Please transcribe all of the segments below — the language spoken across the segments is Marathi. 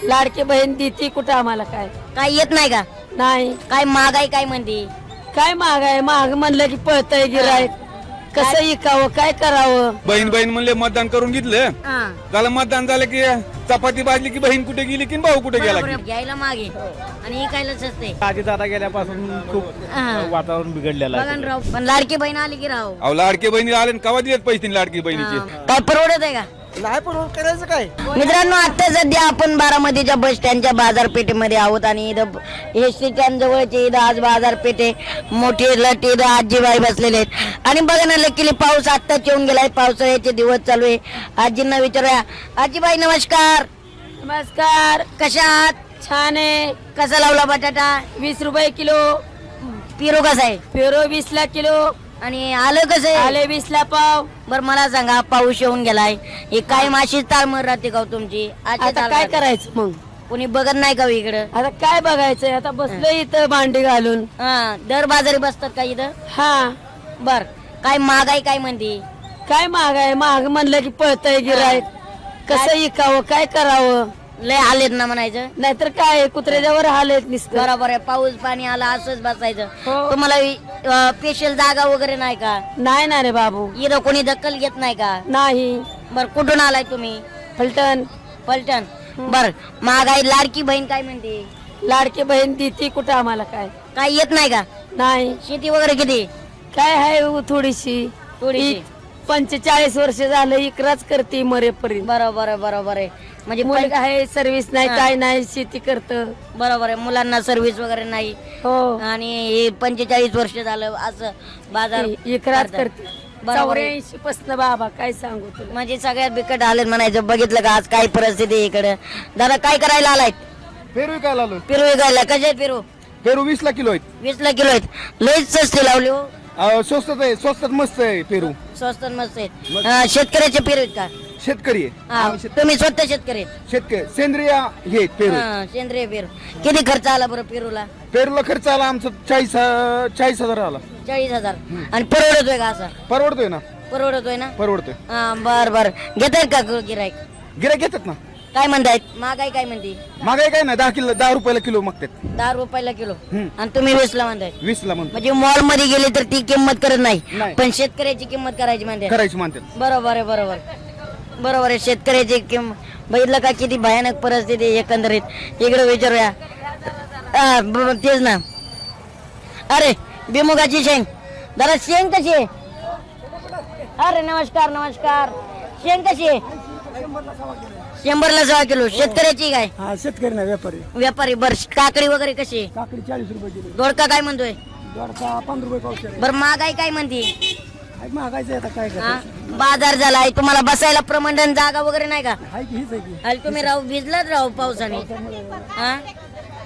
लाडकी बहीण देती कुठं आम्हाला काय काय येत नाही का? नाही. काय महागाई काय म्हणते? काय महाग आहे, महाग म्हणलं की पळतय गिरायक, कसं इकावं काय करावं. बहीण बहीण म्हणले मतदान करून घेतलं. हा. त्याला मतदान झालं की चपाती भाजली की बहीण कुठे गेली की भाऊ कुठे गेला बरोबर की. आहे. घ्यायला मागे आणि इकायला सस्ते. दादा गेल्यापासून खूप हा. वातावरण बिघडलेलं बघा ना राव, पण लाडकी बहीण आली की राव अहो लाडकी बहिणी आले न कवा दिलेत पैसे लाडकी बहिणीचे. काय परवडत आहे का? नाही पण करायचं काय. मित्रांनो, आता सध्या आपण बारामतीच्या बस स्टँडच्या बाजारपेठेमध्ये आहोत आणि इथं हे स्टँड जवळचे इथं आज बाजारपेठे मोठी लट इथं आजीबाई बसलेले आहेत आणि बघा ना लकीली पाऊस आत्ताच येऊन गेलाय. पावसाळ्याचे दिवस चालू आहे. आजींना विचारूया. आजीबाई नमस्कार. नमस्कार. कशा आहात? छान आहे. कसा लावला बटाटा? 20 रुपये किलो. पिरो कसा आहे? पेरो 20 ला किलो. आणि आलं कसं आहे? आले 20 ला पाव. बरं मला सांगा, पाऊस येऊन गेलाय, हे काय माशी ताळमळ राहते का हो तुमची? आता काय करायचं मग? कोणी बघत नाही का हो इकडं? आता काय बघायचंय, आता बसलोय इथं भांडी घालून. हा, दर बाजारी बसतात का इथं? हा. बर, काय महागाई काय म्हणते? काय महाग आहे, महाग म्हणलं की पळतय गिरायक, कसं इकावं काय करावं. लय आलेत ना म्हणायचं. नाहीतर काय कुत्र्याच्यावर हालेत नुसतं. बरोबर आहे. पाऊस पाणी आला असंच बसायचं. हो. तुम्हाला स्पेशल जागा वगैरे नाही का? नाही ना रे बाबू. इथं कोणी दखल घेत नाही का? नाही. बर, कुठून आलाय तुम्ही? फलटण. पलटण. बर, महागाई लाडकी बहीण काय म्हणते? लाडकी बहीण देती कुठं आम्हाला काय काय येत नाही का? नाही. शेती वगैरे किती? काय आहे थोडीशी. थोडीशी. 45 वर्ष झालं इकराच करते मरेपर्यंत. बरोबर आहे, बरोबर आहे. म्हणजे मुलगा आहे, सर्व्हिस नाही काय नाही, शेती करत. बरोबर आहे. मुलांना सर्व्हिस वगैरे नाही हो. आणि हे 45 वर्ष झालं असं बाजार इकराच करतात. करते. बरोबर आहे. 84 पासन बाबा काय सांगू तुला. म्हणजे सगळ्यात बिकट आले म्हणायचं. बघितलं का आज काय परिस्थिती आहे इकडे? दादा काय करायला आलाय? पेरू विकायला आलो. पेरू विकायला. कसे आहेत पेरू? पेरू 20 ला किलो आहेत. 20 ला किलो आहेत. लईच स्वस्त लावले हो. स्वस्तात आहे, स्वस्तात मस्त आहे पेरू. स्वस्त आणि मस्त आहेत. शेतकऱ्याचे पेरू आहेत का? शेतकरी आहे. हा, तुम्ही स्वतः शेतकरी आहेत? शेतकरी सेंद्रिय हे आहेत पेरू. हा, सेंद्रिय पेरू. किती खर्च आला बरं पेरूला? पेरूला खर्च आला आमचा 40,000 आला. 40,000. आणि परवडतोय का असा? परवडतोय ना. परवडतोय ना? परवडतोय. हा, बर बर. घेतायत का गिरायक? गिऱ्हाईक घेतात ना. काय म्हणतायत? महागाई काय म्हणते? मागाय काय नाही, 10 रुपयाला किलो मागतात. 10 रुपयाला किलो. हम्म. आणि तुम्ही 20 ला म्हणताय. 20 ला म्हणतो. म्हणजे मॉल मध्ये गेले तर ती किंमत करत नाही, नाही. पण शेतकऱ्याची किंमत करायची म्हणते. करायची म्हणतात. बरोबर आहे, बरोबर. बरोबर आहे. शेतकऱ्याची किंमत बघितलं का किती भयानक परिस्थिती आहे एकंदरीत. इकडे विचारूया. तेच ना. अरे बिमुगाची शेंग. जरा शेंग कशी आहे? अरे नमस्कार नमस्कार. शेंग कशी आहे? 100ला 100 किलो. शेतकऱ्याची काय? हा, शेतकरी ना व्यापारी. व्यापारी. बर, काकडी वगैरे कशी आहे? काकडी 40 रुपये किलो. दोडका काय म्हणतोय? दोडका 15 रुपये पावशेर. बर, महागाई काय म्हणते? काय महागायचं आता काय हा? बाजार झालाय. तुम्हाला बसायला प्रमंडन जागा वगैरे नाही का? हाय की हीच आहे की. अरे तुम्ही राहू भिजलाच राहू पावसाने. हा?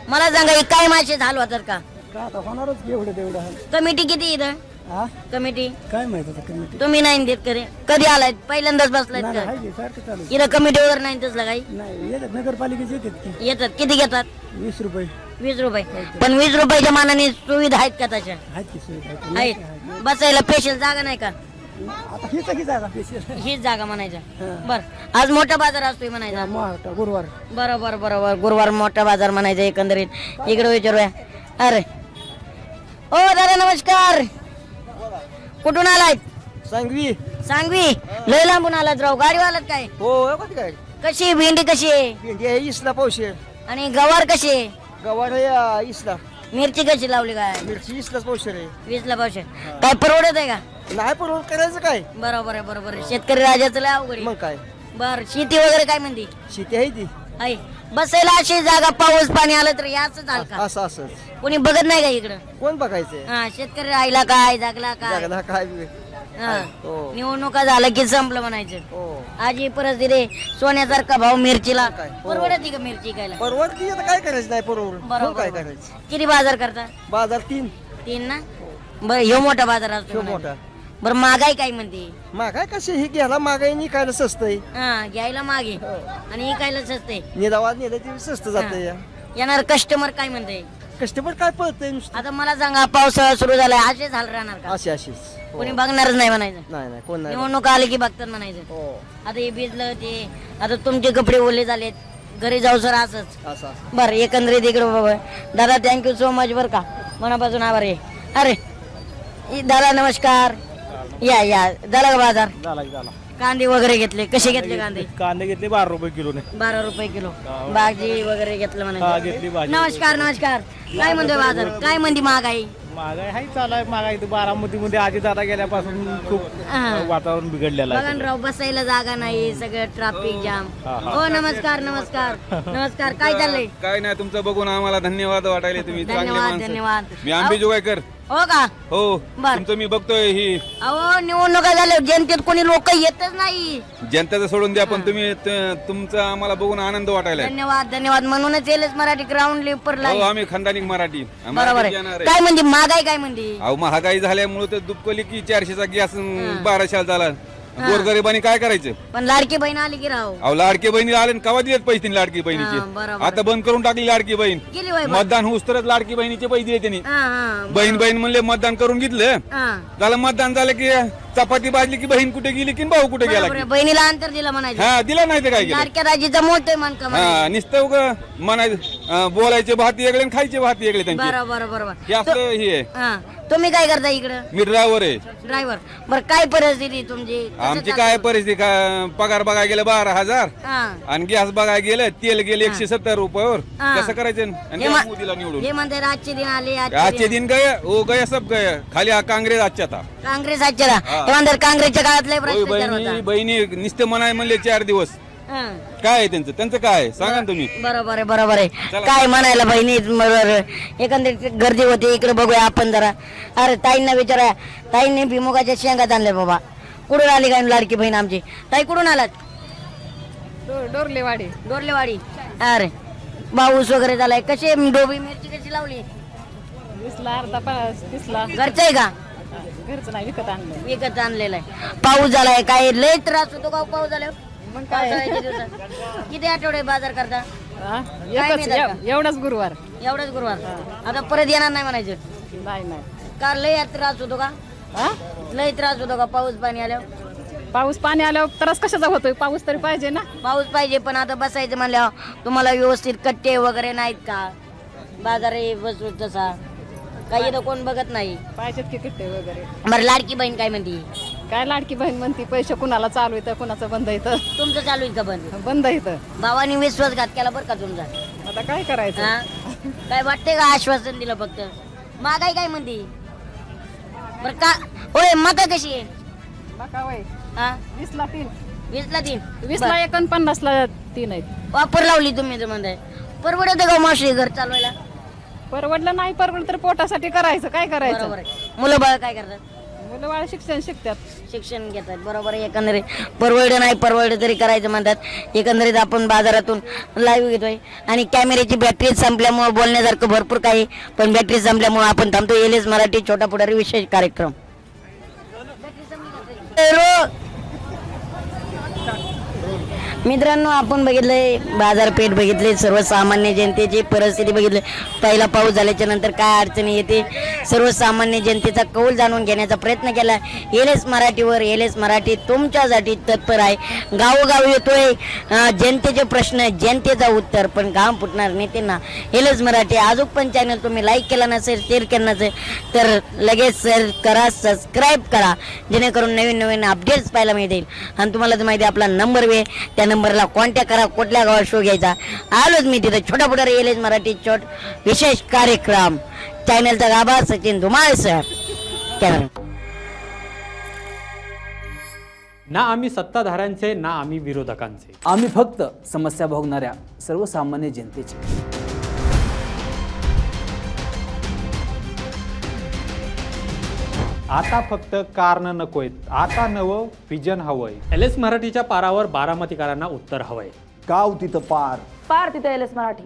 मला सांगा, हे काय मासे झालो तर का? आता होणारच की एवढं तेवढं. कमिटी किती इथं? हा, कमिटी काय माहित आता कमिटी. तुम्ही नाही देत करे? कधी आलाय? पहिल्यांदाच बसलायत नाही का? हाय की सारखं चालू. इथं कमिटी वगैरे नाही तसलं काही? नाही येतात, नगरपालिकेचे येतात की. येतात. किती घेतात? 20 रुपये 20 रुपये. पण 20 रुपयाच्या मानाने सुविधा आहेत का तशा? आहेत की सुविधा. आहेत. बसायला स्पेशल जागा नाही का? आता हीच आहे की जागा स्पेशल. हीच जागा म्हणायचं. बर, आज मोठा बाजार असतोय म्हणायचा. मोठा गुरुवार. बरोबर बरोबर. गुरुवार मोठा बाजार म्हणायचा एकंदरीत. इकडे विचारूया. अरे ओ दादा नमस्कार. कुठून आलाय? सांगवी. सांगवी. लय लांबून आलात राव. गाडी आलात काय? हो काय कशी आहे भेंडी? कशी आहे? भेंडी आहे 20 ला पावशेर. आणि गवार कशी आहे? गवार आहे 20 ला. मिरची कशी लावली काय? मिरची 20 ला पावशेर आहे. 20 ला पावशे. काय परवडत आहे का? नाही परवड करायचं काय. बरोबर आहे, बरोबर आहे. शेतकरी राजाचं लय अवघड आहे. मग काय. बर, शेती वगैरे काय म्हणते? शेती आहे ती. आहे. बसायला अशी जागा पाऊस पाणी आलं तर याच झाल का? असं असं कोणी बघत नाही का इकडं? कोण बघायचंय. हा, शेतकरी राहिला काय, जगला काय? जगाला काय. हा. हो. निवडणुका झालं की संपलं म्हणायचं. हो. आज ही परिस्थिती. सोन्यासारखा भाव मिरचीला. काय? हो. परवडती का मिरची खायला? परवडती आता काय करायचं नाही परवड. बरोबर. काय करायचं. किती बाजार करता? बाजार 3. 3 ना? बर, ह्यो मोठा बाजार असतो तो म्हणायचं. मोठा. बरं, महागाई काय म्हणते? मागाय कशी ही घ्यायला मागाय नाही काय स्वस्त आहे. हा, घ्यायला मागे आणि इकायला स्वस्त आहे. निदावाद नेलं ते स्वस्त जाते. येणार कस्टमर काय म्हणते? कस्टमर काय पळतंय नुसतं. आता मला सांगा, पावसाळा सुरू झालाय, असे झालं राहणार का? अशीच. कोणी बघणारच नाही म्हणायचं. नाही कोण नाही. निवडणूक आली की बघतात म्हणायचं. हो. आता हे भिजलं ते. आता तुमचे कपडे ओले झालेत, घरी जाऊ सर असंच बरं एकंदरीत इकडं बाबा दादा थँक्यू सो मच बरं का मनापासून आभार आहे. अरे दादा नमस्कार या झाला का बाजार कांदे वगैरे घेतले कसे घेतले कांदे घेतले 12 रुपये किलो ने 12 रुपये किलो भाजी वगैरे घेतलं घेतली म्हणे. भाजी. नमस्कार काय म्हणतोय बाजार काय म्हणते महागाई महागाई हाय चालू आहे. महागाई तर बारामतीमध्ये आजी दादा गेल्यापासून खूप वातावरण बिघडलेलं आहे. बघा राव बसायला जागा नाही सगळं ट्रॅफिक जाम. हो नमस्कार काय चाललंय काय नाही तुमचं बघून आम्हाला धन्यवाद वाटायले तुम्ही चांगले धन्यवाद माणसं. धन्यवाद मी आंबे जोगायकर. हो का हो बर. तुमचं मी बघतोय ही अहो निवडणुका झाल्या जनतेत कोणी लोक येतच नाही. जनतेचं सोडून द्या पण तुम्ही तुमचं आम्हाला बघून आनंद वाटायला धन्यवाद म्हणूनच येलच मराठी ग्राउंड लेवलला हो आम्ही खंदानिक मराठी बरोबर मराठी आहे. येणार आहे. काय म्हणते महागाई काय म्हणते अहो महागाई झाल्यामुळे तर दुपकली की 400चा गॅस 1200 झाला. गोरगरिबांनी काय करायचं. पण लाडकी बहीण आली की राव अहो लाडकी बहिणी आले कवा दिलेत पैसे तिने लाडकी हा, बहिणीचे बरोबर. आता बंद करून टाकली लाडकी बहीण. गेली वय मतदान होऊस तरच लाडकी बहिणीचे पैसे दिले त्यांनी. बहीण म्हणले मतदान करून घेतलं झालं मतदान झालं की चपाती भाजली की बहीण कुठे गेली की भाऊ कुठे गेला की. बहिणीला अंतर दिलं म्हणायचं हा दिला नाही तर काय केलं. लाडक्या राजीचा मोठं मान का हा नुसतं उगं म्हणायचं बोलायचे भात वेगळे आणि खायचे भात वेगळे त्यांचे बरोबर हे असलं हे आहे. हा तुम्ही काय करता इकडं मी ड्रायव्हर आहे. ड्रायव्हर बरं काय परिस्थिती तुमची कसं आमची चाललंय? काय परिस्थिती पगार बघायला गेलं 12,000 हा. आणि गॅस बघायला गेलं तेल गेलं 170 रुपयावर हा. कसं करायचं आणि हे द्या मा- मोदीला निवडून. हे म्हणते आजचे दिन आले आजचे दिन गए ओ गए सब गए खाली हा काँग्रेस आजच्या था. काँग्रेस आजच्या हा. हे म्हणतात काँग्रेसच्या काळातले होय, भ्रष्टाचार होता बहिणी नुसते म्हणाय म्हणले 4 दिवस हा. काय आहे त्यांचं काय आहे सांगा ना तुम्ही. बरोबर आहे चला. काय म्हणायला बहिणी बरोबर एकंदरीत गर्दी होती इकडे बघूया आपण जरा. अरे ताईंना विचारूया ताईंनी भिमुगाच्या शेंगात आणले बाबा कुठून आली काय लाडकी बहीण आमची ताई कुठून आलात डोरलेवाडी अरे पाऊस वगैरे झालाय कशी डोबी मिरची कशी लावली 20ला अर्धा 30ला घरचं आहे का घरचं नाही विकत आणलं. विकत आणलेलं आहे. पाऊस झालाय काय लय त्रास होतो का पाऊस झाल्यावर मग काय पावसाळ्याच्या दिवसात किती आठवडे बाजार करता हा? काय एकच मिळतं का? एवढाच गुरुवार एवढंच गुरुवार आता परत येणार नाही म्हणायचं नाही का लय त्रास होतो का हा लय त्रास होतो का पाऊस पाणी आल्यावर पाऊस पाणी आल्यावर त्रास कशाचा होतोय पाऊस तरी पाहिजे ना. पाऊस पाहिजे पण आता बसायचं म्हणल्यावर तुम्हाला व्यवस्थित कट्टे वगैरे नाहीत का बाजार बसू तसा काही इथं कोण बघत नाही. पाहिजेत की किट्टे वगैरे. बरं लाडकी बहीण काय म्हणते काय लाडकी बहीण म्हणती पैसे कुणाला चालू येतं कुणाचं बंद येतं तुमचं चालू आहे का बंद बंद येतं. भावानी विश्वासघात केला बरं का तुमचा आता काय करायचं. हा? काय वाटते का आश्वासन दिलं फक्त महागाई काय म्हणते बरं का होय मका कशी आहे मका वय हा 20ला 3 20ला 3 20ला 1 आणि 50ला 3 आहेत. वापर लावली तुम्ही तर म्हणताय परवडते का मावशी घर चालवायला परवडलं नाही परवडलं तर पोटासाठी करायचं काय करायचं. बरोबर आहे. मुलं बाळ काय करतात मुलं बाळ शिक्षण शिकतात. शिक्षण घेतात बरोबर आहे. एकंदरीत परवडलं नाही परवडलं तरी करायचं म्हणतात. एकंदरीत आपण बाजारातून लाईव्ह घेतोय आणि कॅमेऱ्याची बॅटरी संपल्यामुळे बोलण्यासारखं भरपूर काही पण बॅटरी संपल्यामुळे आपण थांबतो. एलएस मराठी छोटा पुढारी विशेष कार्यक्रम. मित्रांनो आपण बघितलंय बाजारपेठ बघितले सर्वसामान्य जनतेची परिस्थिती बघितली. पहिला पाऊस झाल्याच्या नंतर काय अडचणी येते सर्वसामान्य जनतेचा कौल जाणून घेण्याचा प्रयत्न केला. एलएस मराठीवर एलएस मराठी तुमच्यासाठी तत्पर आहे. गावोगाव येतोय जनतेचे प्रश्न जनतेचा उत्तर पण गाव फुटणार नेत्यांना. एलएस मराठी अजून पण चॅनल तुम्ही लाईक केला नसेल शेअर केला नसेल तर लगेच शेअर करा सबस्क्राईब करा जेणेकरून नवीन नवीन अपडेट्स पाहायला मिळतील. आणि तुम्हाला तर माहिती आपला नंबर वे त्या नंबरला कॉन्टॅक्ट करा. कुठल्या गावात शो घ्यायचा आलोच मी तिथे छोटा पुढे एलएस मराठी विशेष कार्यक्रम चॅनलचा गाभा सचिन धुमाळ सर कॅमेरा. ना आम्ही सत्ताधाऱ्यांचे ना आम्ही विरोधकांचे. आम्ही फक्त समस्या भोगणाऱ्या सर्वसामान्य जनतेची. आता फक्त कारण नकोयत आता नवं विजन हवंय. एलएस मराठीच्या पारावर बारामतीकरांना उत्तर हवंय. गाव तिथं पार पार तिथे एलएस मराठी.